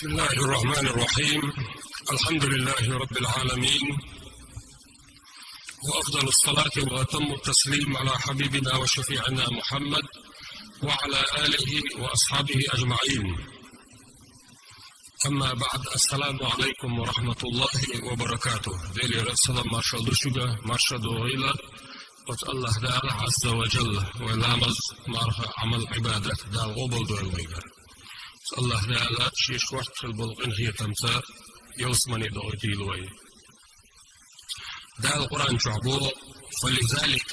بسم الله الرحمن الرحيم. الحمد لله رب العالمين، وأفضل الصلاة وأتم التسليم على حبيبنا وشفيعنا محمد وعلى آله وأصحابه أجمعين. أما بعد، السلام عليكم ورحمة الله وبركاته. ديلي رسول مرشد شجا مرشد وغيلة قد الله تعالى عز وجل ولامز مرها عمل عبادة دا غبل دول ويغر الله تعالى شيش وقت البلغ هي تمسا يوسمني دوغتي لوي دا القرآن شعبه. فلذلك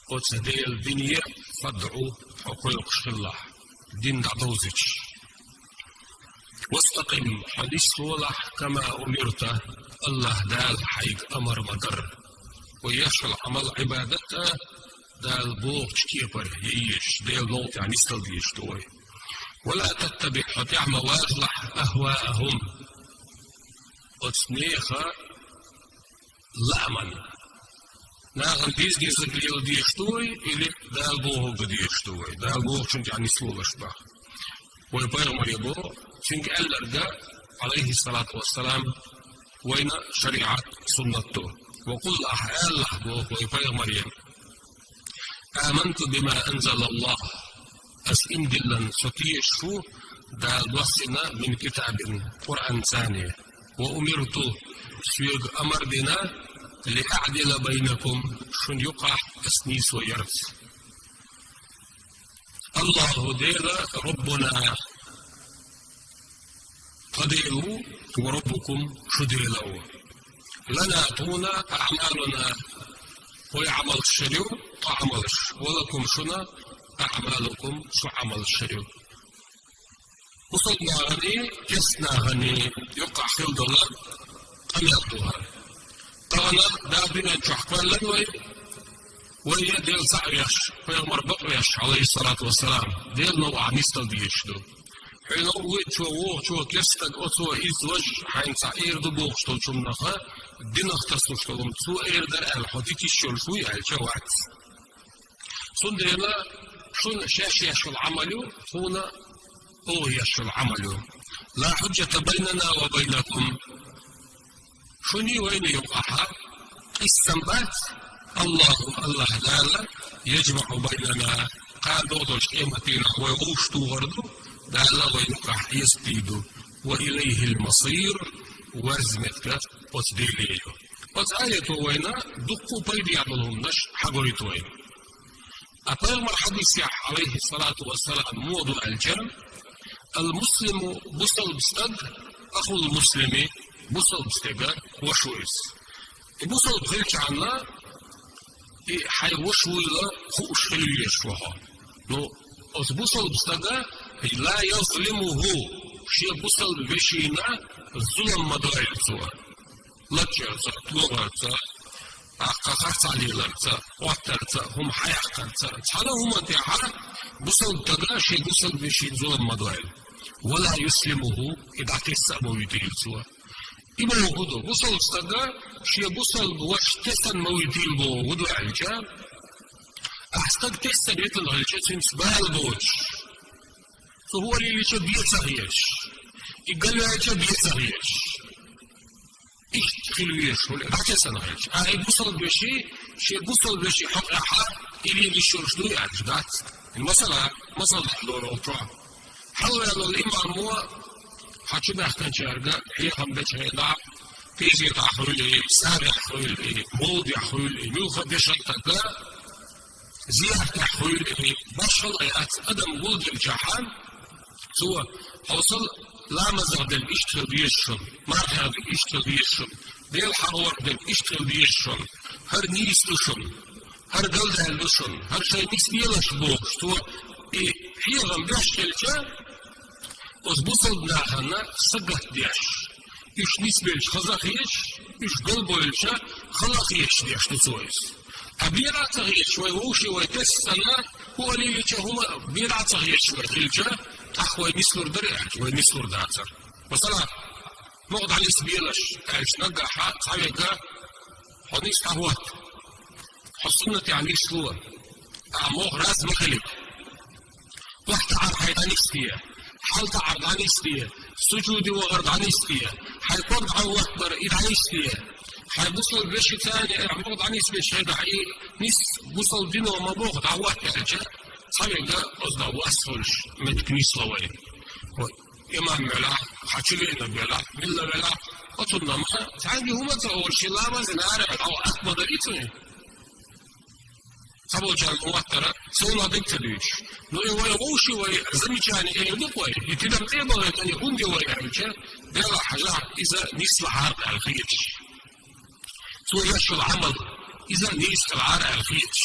قد دي الدنيا فادعوا وقل قش الله دين دعوزج واستقم حديث صلح كما أمرت. الله دال حيق أمر مدر ويشل عمل عبادته دال بوغ تشكيبر ييش ديل نوت يعني استلديش توي. ولا تتبع فتعمى واجلح أهواءهم وتسنيخا لأمن ناغن ديز قليل ديشتوي إلي دال بوغ قديشتوي دال بوغ شنج يعني سلولش با ويبايغمر يبو شنج ألرقا عليه الصلاة والسلام وين شريعة سنته وقل أحيال بوغ ويبايغمر يبو آمنت بما أنزل الله أسئم دلن ستيش شو دال وصنا من كتاب قرآن ثاني وأمرت سيق أمر بنا لأعدل بينكم شن يقع أسنيس ويرث. الله دير ربنا قديروا وربكم شديلوا لنا تونا أعمالنا ويعمل الشريع تعملش ولكم شنا أعمالكم شو عمل الشريع. وصلنا غني كسنا غني يقع خلد الله قميرتها طانا دابنا نشحقان لنوي وهي ديل سعريش فيغمر بقريش عليه الصلاة والسلام ديل نوع نستل ديشتو حين أويت شو كستك أتو إزوج حين سعير دبوغ شتو شمنخا دين اختصو شتو سو إير در الحديث الشول شوي الجوات سن ديلا شن شاش يشو العمل هنا أو يشو العمل لا حجة بيننا وبينكم شني وين يقعها السنبات الله تعالى يجمع بيننا قال دوتوش قيمتين ويغوشتو غردو دالا ويقع يسبيدو وإليه المصير وزمتك وتديليه وتآية وينا دقوا بيدي عملهم نش حقوريت وين أطير مرحبي سياح عليه الصلاة والسلام موضوع الجرم المسلم بصل بستد أخو المسلمي بصل بستيقا وشويس بصل بغيرش عنا حي وشوي لا خوش خليه يشوها نو بصل بستيقا لا يظلمه شي بصل بشينا الظلم مدائل سوا لكيرتا تلغرتا أقاقات عليلتا وقتلتا هم حيقتلتا تحالا هم انتحا بصل تقا شي بصل بشي ظلم مدائل ولا يسلمه إذا تسأمو يديل سوا إما وغدو بصل استقا شي بصل بواشتسن مويديل بو غدو علجا أحستق تسن يتن علجا تنسبال بوش فهو اللي يشو بيتسغيش يقال له يشو بيتسغيش إيش تخلويش ولا أحتسن علجا أي بصل بشي شي بصل بشي حق أحا إلي يشو شدو يعجبات المسألة مسألة حلول أوترا حلول الإمام هو حتشو بيحتاج شارقة هي خمدتش هيدا تيزي تحولي ساري حولي مولد يحولي ملخد يشلتك زيادة تحولي بشل ايات ادم ولد الجحان سوى حوصل لا مزار دل اشتغل بيشن مرحب اشتغل بيشن ديل حرور دل اشتغل بيشن هر نيس لشن هر قلد هلشن هر شيء نيس بيلش بوغ سوى هي غم بيشتغل وزبوصل بناهنا سقط ديش إيش نسبيلش خزاخيش إيش قلبويلشا خلاخيش ديش تسويس أبيرا تغيش ويوشي ويتسنا هو اللي ليش هما بيرا تغيش ويخيلشا أخوي نسلور دريعش وينسلور داتر مثلا نقض على سبيلش إيش نقع حاجة حنيس تهوات حصلنا يعني سلور أعموه راس مخلي واحد عار حيدا نفسية حالة عرضانيستية سجود وغرضانيستية حيقرض عن وقبر إدعيستية حيبصل بشي ثاني عمرض عنيستية شهيدا حي نيس بصل دينه ومبوغ دعوات يعني صحيح أصدع وأسفلش من كنيس لوين إمام ملا حاجلين بلا ملا بلا أطلنا ما تعالي هما تقول شيء لا ما زنارة أو أكبر دريتني سبوا جال موترة سونا دكتوريش لو يوشي ويزمجاني يدقوا يتدم تيبغى أن يكون جوا يعيشه بلا حاجة إذا نسل عارض الخيش سو يشل عمل إذا نسل عارض الخيش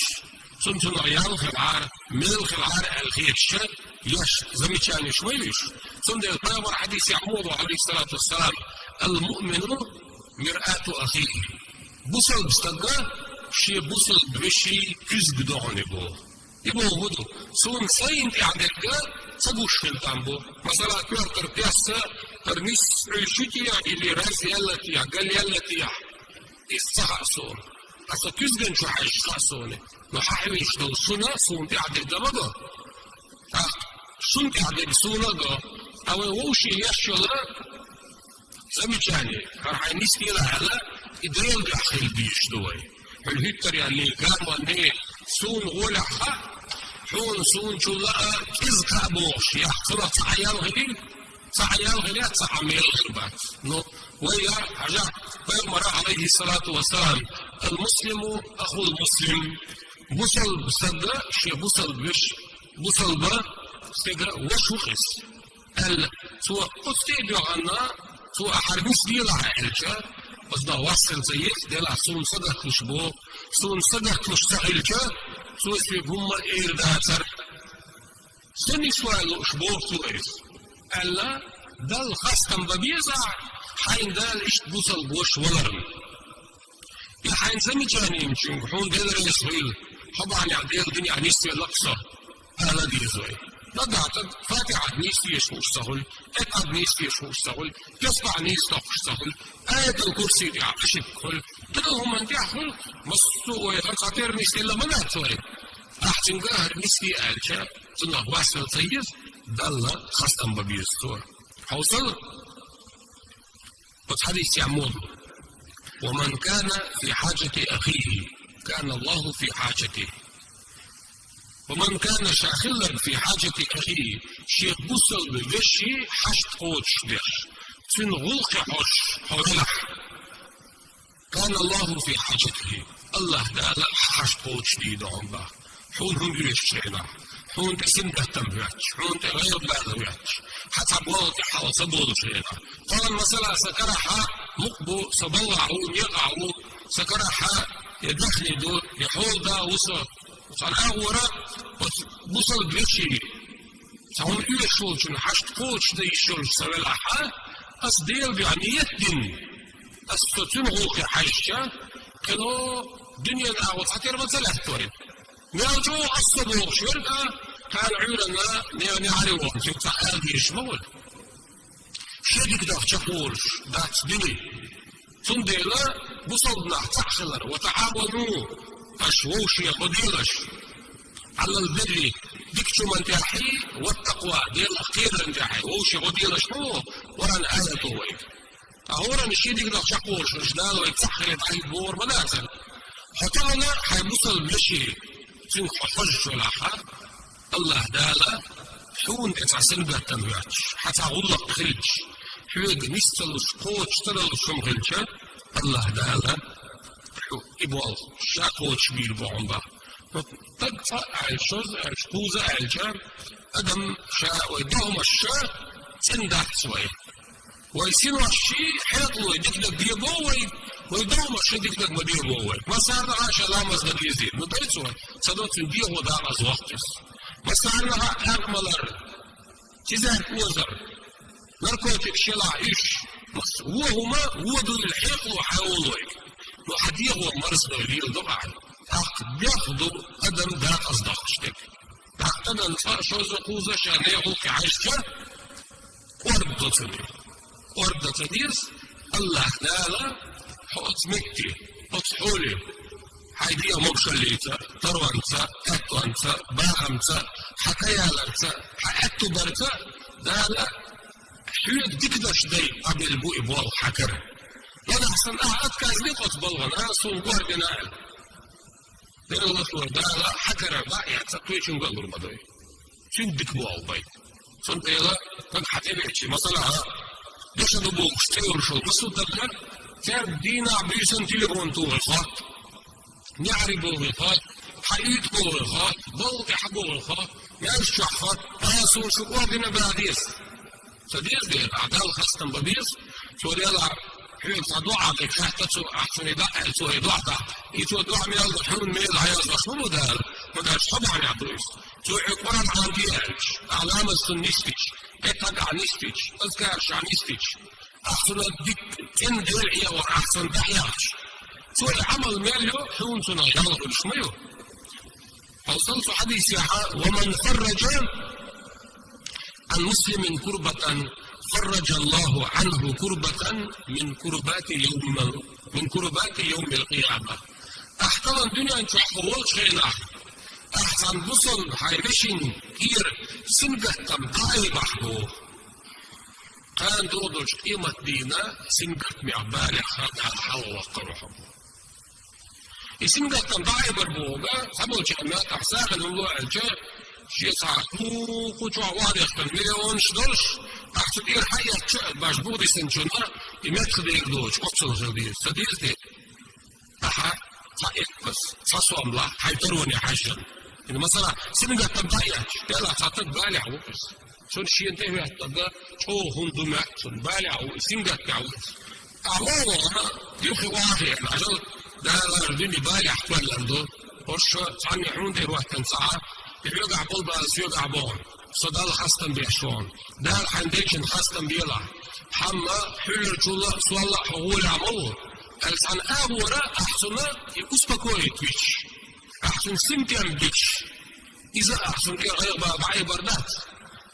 سنتنا ريال خلعار ميل خلعار الخيش يش زمجاني شويش سند البابر حديث يعمود عليه الصلاة والسلام المؤمن مرآة أخيه بوصل بستقى شي بوصل بشي كز بدعني بو يبو هدو سون سين إعدادك سبوش في التامبو مثلا كورتر بياسة ترميس عيشتيا اللي راس يالتيا قال يالتيا إستحق سون أصلا كز شو حاجة سوني نحاول دو سنة سون إعداد مدى سون إعداد سونة أو وشي يشلا زمجاني راح نسي لها إدريل داخل بيش دوي الهتر يعني قام أني سون غولا حون سون شلا كز كابوش يحصل صعيال غير صعميل غربات نو ويا حاجة فيمر عليه الصلاة والسلام المسلم أخو المسلم بوصل بصدق شي بوصل بش بوصل با استقرا وش وخس ال سو قصتي عنا سو حربس ديال عائلته بس ده وصل زيك ديال سون صدق خشبو سون صدق مش سائلته سو اسمهم إيرداتر سني سؤال شبو سويس ألا دل خاصة ببيزع حين دل إشت بوصل بوش ولرم الحين زمجاني يمشون حون دل ريسويل طبعا يعديل الدنيا نيستي الأقصى أهلا دي زوي نضعتك فاتحة نيستي يشوش سهل اتعد نيستي يشوش سهل يصبع نيستي يشوش سهل آية الكرسي دي عقشي بكل تدهم من دي أخل مصطوء ويخلصاتير نيستي إلا منات زوي أحسن قاهر نيستي آلشا سنة واسل سيز دل خاصة ببيزتور حوصل وتحديث يعمود ومن كان في حاجة أخيه كان الله في حاجته ومن كان شاخلا في حاجة أخيه شيخ بوصل بفشي حشت قوتش ديش سن غلق حش حولح كان الله في حاجته الله دالا حشت قوتش دي دعون حون هم يشينا حون تسن تهتمياتش حون تغير بأذوياتش حتى بوضع حال صبوض شينا قال مثلا سكرها مقبو صبلعون يقعون سكرها يدخل دول يحول دا وصل أغورا وصل بيشي سهون إلى شول شنو حشت قوتش دا يشول سوالحا أس ديل بعنية دين أس تتنغوك حيشة كانوا دنيا الأغوط حتير مثلا توين نيوجو أصبو شوركا كان عيرنا نيوني عريوان في تعال يشمول شدك دا تقولش دات دني تنديلا بصلنا تحخلر وتعاونوا أشووش يقديرش على البر ديكتو من تحي والتقوى ديال أخيرا تحي ووش يقديرش هو وران آية طوي أهورا نشيدك دا تقولش رجدال ويتسحر يتعيد بور منازل حتى أنا حيبصل بشي سنك حج ولا حد الله دالا حون تتعسل بهتمياتش حتى غلق خلج حوق نستلش قوتش تلش شمغلش الله دالا إبوال شاقوتش بيل بوعنبا تدفع عالشوز عالشقوزة عالجام أدم شاء ويدهم الشاء سندح سوية ويسينوا الشيء حيطلوا يدكدك ديبو ويدهم الشيء دكدك مديبو ما صار عاش لامز غد يزيد مدريد سوية صدوت نديه ودامز وقتس ما صار لها أكملر تزاك وزر نركوتك شلع إيش وهما ودوا الحيق وحاولوا واحد يغوى مرس بغير ضبعا بياخدوا قدم دا أصدقشتك أنا نفع شوز قوزة شان يغوك عشتة وردة تديس الله دالا حوت مكتي حوت حولي حيدية مبشليتا تروانتا أتوانتا باهمتا حكيالتا حأتو برتا ده لا حيوت ديكدش دي قبل بو إبوال حكر يعني أحسن أتكاز لي قطبال غنا سون قوار بناء ده الله سوى ده لا حكر بقى يتسطوي شن قلور مدوي شن ديكبوال بي سون تيلا كان حتبعتي مثلا ليش نبوك ستيور شو مسو تبقى تاب دينا بيسن تليفون توغيخات نعربو غيخات حقيقتو غيخات بلغي حقو غيخات ياش شحات راسو شكوه دينا بلاديس سديس دي أعدال خاصة بديس سوريالا حين صدوعة كحتة أحسن يدعي سو يدعي يسو دعي من الحين من الحياة مصمم دار مداش طبعا يعطيس سو عقران عن ديالش أعلام السنستيش اتقع نستيش أذكارش عن نستيش أحسن الدك تندرعي وأحسن دحياش سو العمل ماليو حون سنة يلا بالشميو فوصلت حديث ومن فرج عن مسلم كربة فرج الله عنه كربة من كربات يوم القيامة أحتضن الدنيا أن تحفظوش خينا أحسن بصل حيرشين كير سنجة تمتعي بحبو كان تردش قيمة دينا سنجة معبالي خاتها الحوة قرحة سنجة تمتعي بربوغا سبو جامعات أحساق الله الجاء شيء صعبو كتوع واضح بالمليون شدوش أحسن إير حياة باش بودي سنجونا يمتخذ يردوش قصر غرديس سديس دي أحا صعيق بس صصوام لا حيطروني حاجة إن مثلا سنجة تمتعيش يلا تعطيك بالي عوكس سون شيء انتهي هتبقى شو هندومات سون بالي عوكس سنجة تعوكس أعوه يوخي واحد عجل ده لا يرديني بالي أحوال لندو وش عني حوندي روح تنسعه يقع بلبس يقع بون صدال خاصة بيشون ده الحنديشن خاصة بيلا حما حلو جولا سوالا حقول عمو الان أورا أحسن يكسبكويت بيش أحسن سمتين بيش إذا أحسن غير بعي بردات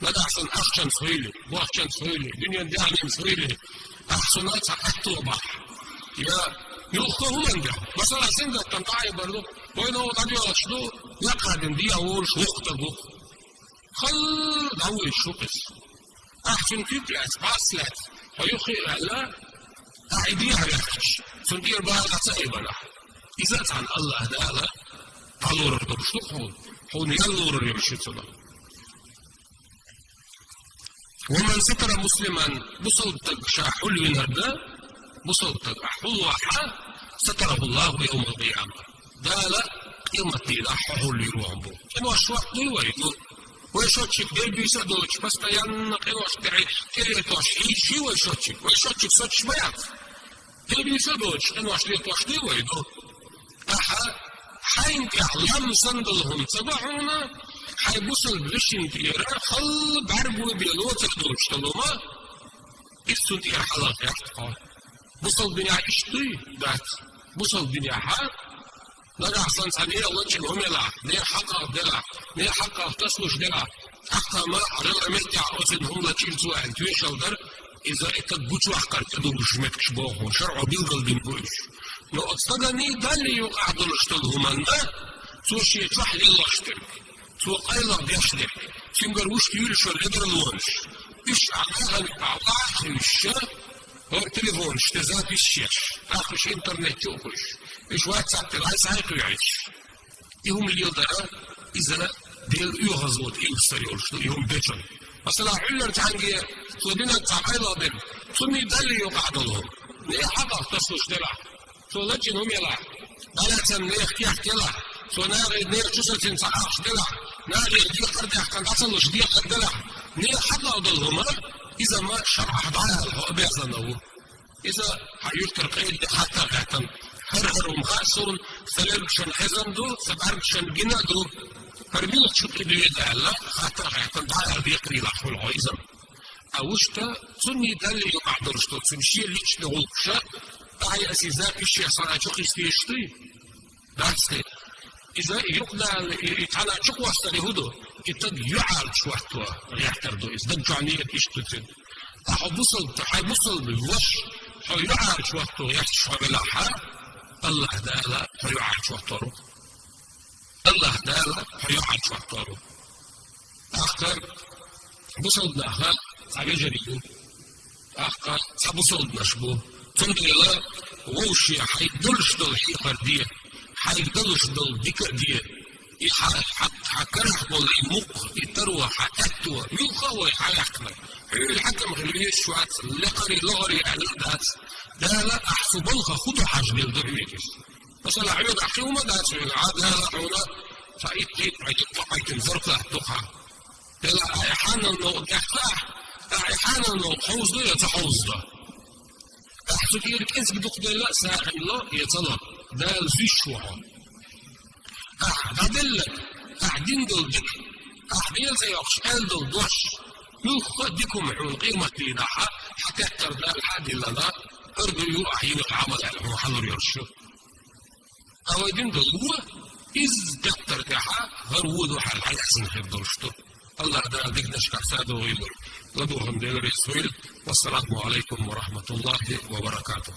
لا أحسن أخشن صهيلي وأخشن صهيلي دنيا دعم صهيلي أحسن أتحطوا بح يا يلقوه من ده مثلا سنجة تنقعي برضو وين هو قد يشدو يقعد دي أول شوق تبو خل داوي شوقس أحسن فكرة باصلت ويخي لا أعيديها يحكش سندير بها تسأيبنا إذا عن الله دالا طالور الدرشتو حون يلور يمشيتنا ومن ستر مسلما بصلتك شاحل من هذا بصلتك حلوة ستره الله يوم القيامة دالا يوم الدين حول يروحوا كانوا أشواق دويدو ويشوتشك ديل بيسادوش بس تيان كانوا أشتعي كيريتوش إيشي ويشوتشك سوتش بيات ديل بيسادوش كانوا أشتعيتوش دويدو أحا حين يعلم صندلهم تبعونا حيبوصل بلشين تيرا خل بعربوا بيلو تخدوش تلوما إستو تير حلاق يحتقا بوصل دنيا إشتي دات بوصل دنيا حال لا أحسن سنية الله جل هملا نير حقا دلا نير حقا تسلش دلا حقا ما على المتع أصلهم لا تشيلتوا عن تويش الدر إذا إتبوتوا حقا تدوش مكش بوه شرع بيلقل بنبوش لو أتصدقني دالي يقع دلشتلهم أنا سوشي يتفح لي الله اشترك سو قيلا بيشترك سيمقر وش يلشو الإدر الونش إيش عماها أعطاك الشاب هو التليفون اشتزات الشيش أخش إنترنت يوكش إيش واتساب تلعيس هايكو يعيش يهم اليودرة إذا ديل يغزوت يوستري أرشدو يهم بيتشن مثلا علر تعنجي سودينا تعايلا بين سمي دالي يقعد لهم نيه حقا تصلش دلع سو لجن هم يلع دالة نيه كيح كلا سو ناغي نيه جسد صعاش دلع ناغي دي قرد يحكن أصلش دي قرد دلع نيه حقا أضلهم إذا ما شرع ضعال هو بيعزنه إذا حيذكر قيد حتى غاتم هرهر ومغاسون ثلاث حزن دو سبعة جنة دو هربيل تشوف بيد الله حتى غاتم ضعال بيقري لحو العيزم أوشتا سني دالي يقعد رشتو سنشي ليش نغلقشا أعي أسيزاك الشيء صنع شوخي استيشتي داتستي إذا يقدر يتعالى شكوى استريهودو يتد يعال شوحتوا يحتردو إذا جعنية إشتتد حيبصل بالوش حيعال شوحتوا يحتشوا بلاحا الله دالا حيعال شوحتوا الله دالا حيعال شوحتوا أخر بصلنا عججري أحقا سبصلنا شبو تندلا ووشي حيدلش دل حيقر دي حيدلش دل ذكر دي حكرح بول يمق يتروى حأتوى من خوي حيحكمه الحكم غليش شوات لقري لغري على دات دا لا أحسب لها خدو حاج للدعويكس مثلا عيود أحكي وما دات من عادة حولا فايتن زرقة تقع لا أحانا لو أحانا لو حوز ده يتحوز ده أحسب يرك إنس بدق ده لا ساعة الله يطلع ده الفيشوع أعدلك أعدين دول دك أعدين زي أخشال دول دوش يوخد ديكم عون قيمة لداحة حتى ترد الحد إلا ذا أرجو أحيان العمل على محضر يرشو أودين دول هو إز دكتر داحة هرودو حال حيحسن خير دولشتو الله دا ديك نشكر سادو غيبر لدوهم ديل ريسويل والسلام عليكم ورحمة الله وبركاته.